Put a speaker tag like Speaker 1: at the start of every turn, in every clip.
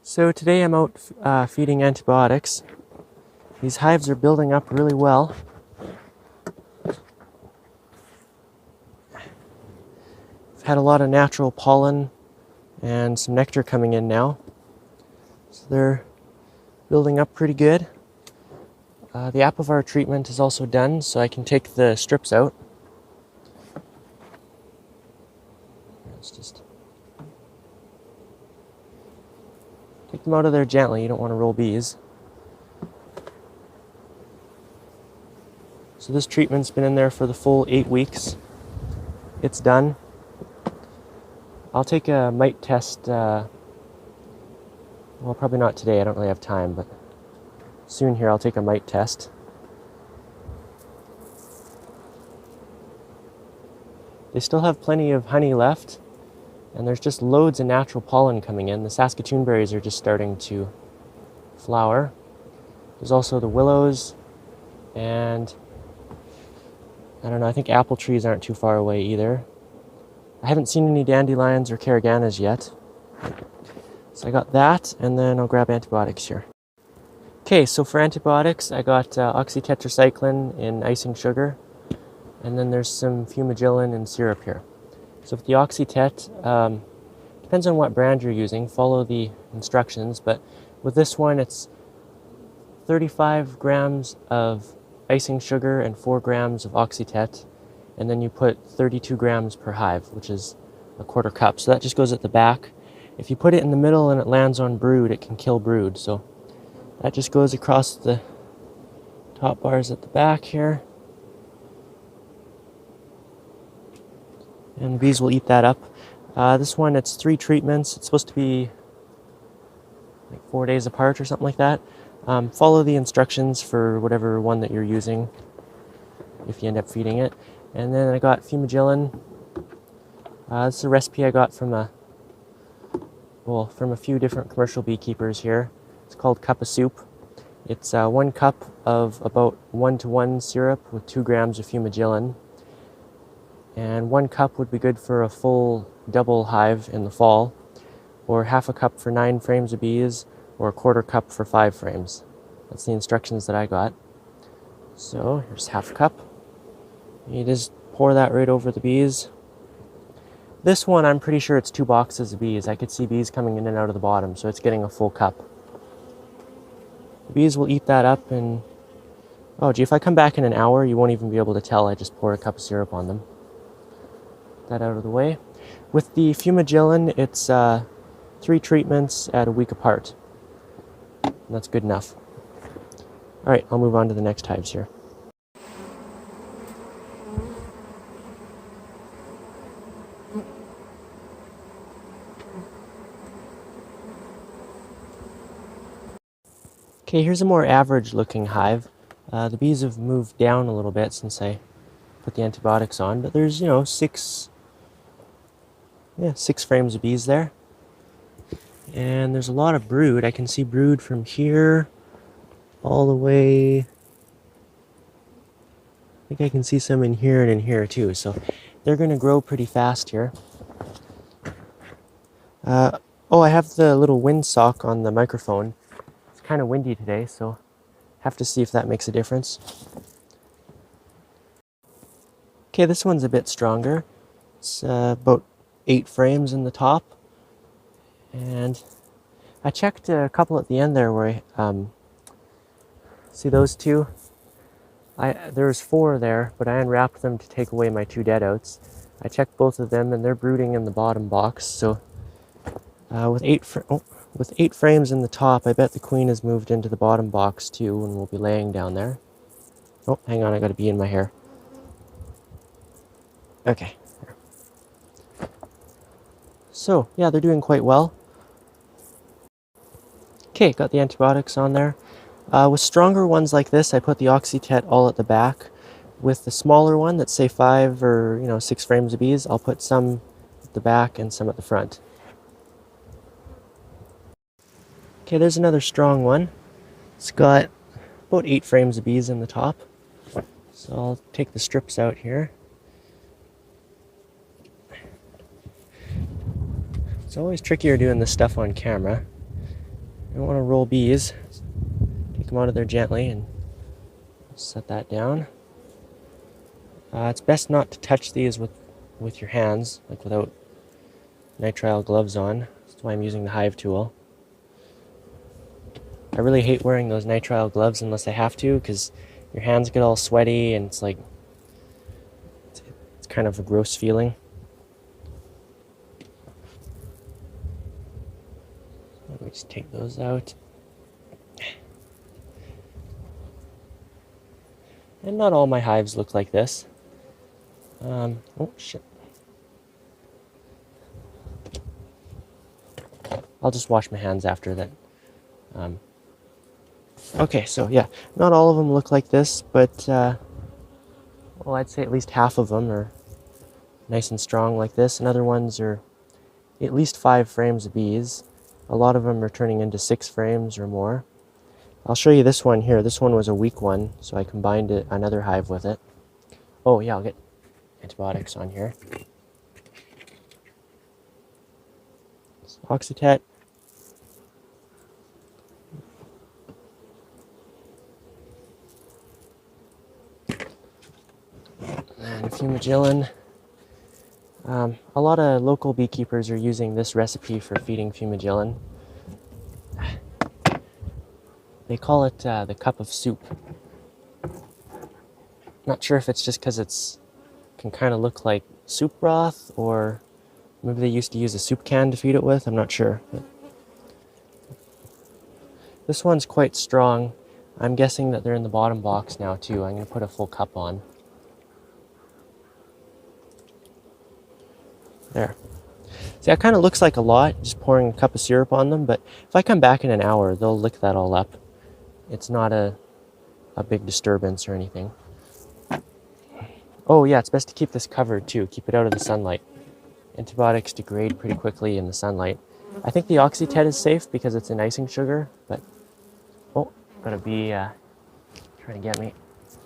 Speaker 1: So today I'm out feeding antibiotics. These hives are building up really well. I've had a lot of natural pollen and some nectar coming in now. So they're building up pretty good. The apivar treatment is also done, so I can take the strips out. Let's just take them out of there gently. You don't want to roll bees. So this treatment's been in there for the full 8 weeks. It's done. I'll take a mite test, well, probably not today, I don't really have time, but soon here I'll take a mite test. They still have plenty of honey left, and there's just loads of natural pollen coming in. The Saskatoon berries are just starting to flower. There's also the willows, and I don't know, I think apple trees aren't too far away either. I haven't seen any dandelions or carriganas yet. So I got that, and then I'll grab antibiotics here. Okay, so for antibiotics, I got oxytetracycline in icing sugar, and then there's some fumagillin in syrup here. So with the Oxytet, depends on what brand you're using, follow the instructions, but with this one it's 35 grams of icing sugar and 4 grams of Oxytet, and then you put 32 grams per hive, which is a quarter cup. So that just goes at the back. If you put it in the middle and it lands on brood, it can kill brood. So that just goes across the top bars at the back here. And bees will eat that up. This one, it's 3 treatments. It's supposed to be like 4 days apart or something like that. Follow the instructions for whatever one that you're using if you end up feeding it. And then I got fumagillin. This is a recipe I got from a few different commercial beekeepers here. It's called Cup of Soup. It's 1 cup of about 1:1 syrup with 2 grams of fumagillin. And 1 cup would be good for a full double hive in the fall, or half a cup for 9 frames of bees, or a quarter cup for 5 frames. That's the instructions that I got. So here's half a cup. You just pour that right over the bees. This one, I'm pretty sure it's 2 boxes of bees. I could see bees coming in and out of the bottom, so it's getting a full cup. The bees will eat that up, and oh gee, if I come back in an hour, you won't even be able to tell I just poured a cup of syrup on them. That out of the way. With the fumagillin, it's 3 treatments at a week apart. And that's good enough. All right, I'll move on to the next hives here. Okay, here's a more average looking hive. The bees have moved down a little bit since I put the antibiotics on, but there's, 6 frames of bees there. And there's a lot of brood. I can see brood from here all the way. I think I can see some in here and in here too. So they're going to grow pretty fast here. I have the little windsock on the microphone. It's kind of windy today, so have to see if that makes a difference. Okay, this one's a bit stronger. It's about 8 frames in the top. And I checked a couple at the end there where I, see those 2? There's 4 there, but I unwrapped them to take away my 2 dead outs. I checked both of them, and they're brooding in the bottom box. So with 8 frames in the top, I bet the queen has moved into the bottom box too, and will be laying down there. Oh, hang on, I got a bee in my hair. Okay. So yeah, they're doing quite well. Okay, got the antibiotics on there. With stronger ones like this, I put the Oxytet all at the back. With the smaller one, that's say 5 or 6 frames of bees, I'll put some at the back and some at the front. Okay, there's another strong one. It's got about 8 frames of bees in the top. So I'll take the strips out here. It's always trickier doing this stuff on camera. You don't want to roll bees. Take them out of there gently and set that down. It's best not to touch these with your hands, like without nitrile gloves on. That's why I'm using the hive tool. I really hate wearing those nitrile gloves unless I have to, because your hands get all sweaty and it's like, it's kind of a gross feeling. Let me just take those out. And not all my hives look like this. Oh shit. I'll just wash my hands after that. Okay, so yeah, not all of them look like this, but well, I'd say at least half of them are nice and strong like this, and other ones are at least 5 frames of bees. A lot of them are turning into 6 frames or more. I'll show you this one here. This one was a weak one, so I combined another hive with it. Oh yeah, I'll get antibiotics on here. So, Oxytet. And fumagillin. A lot of local beekeepers are using this recipe for feeding fumagillin. They call it the cup of soup. Not sure if it's just because it can kind of look like soup broth, or maybe they used to use a soup can to feed it with. I'm not sure. But this one's quite strong. I'm guessing that they're in the bottom box now too. I'm going to put a full cup on. There. See, that kind of looks like a lot, just pouring a cup of syrup on them, but if I come back in an hour, they'll lick that all up. It's not a big disturbance or anything. Oh yeah, it's best to keep this covered too. Keep it out of the sunlight. Antibiotics degrade pretty quickly in the sunlight. I think the Oxytet is safe because it's an icing sugar, but oh, got a bee trying to get me.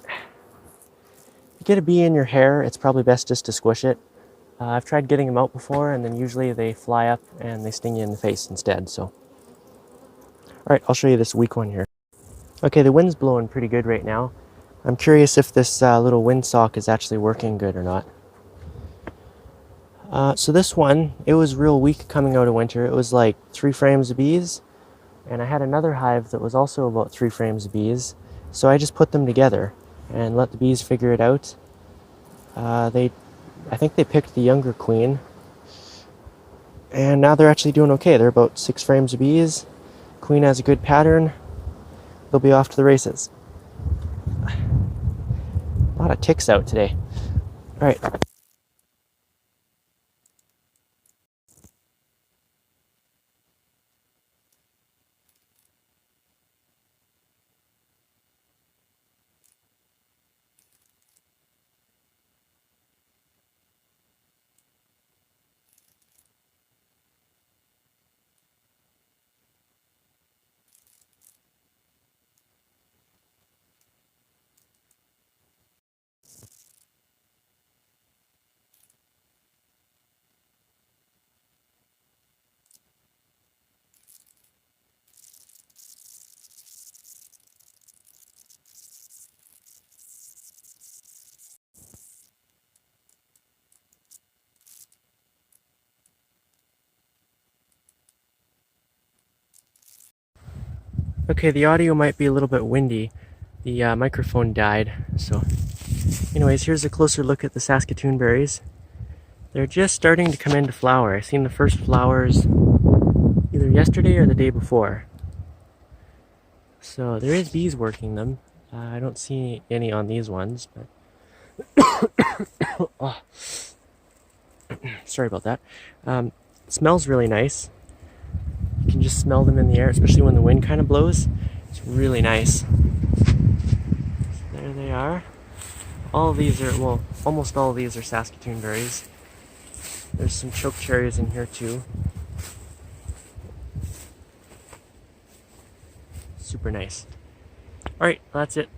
Speaker 1: If you get a bee in your hair, it's probably best just to squish it. I've tried getting them out before, and then usually they fly up and they sting you in the face instead. So, all right, I'll show you this weak one here. Okay, the wind's blowing pretty good right now. I'm curious if this little windsock is actually working good or not. So this one, it was real weak coming out of winter. It was like 3 frames of bees, and I had another hive that was also about 3 frames of bees. So I just put them together and let the bees figure it out. I think they picked the younger queen, and now they're actually doing okay. They're about 6 frames of bees. Queen has a good pattern. They'll be off to the races. A lot of ticks out today. All right. Okay, the audio might be a little bit windy. The microphone died, so anyways, here's a closer look at the Saskatoon berries. They're just starting to come into flower. I've seen the first flowers either yesterday or the day before. So there is bees working them. I don't see any on these ones, but oh. Sorry about that. It smells really nice. You can just smell them in the air, especially when the wind kind of blows. It's really nice. So there they are. All of these are, well, almost all of these are Saskatoon berries. There's some choke cherries in here too. Super nice. Alright, that's it.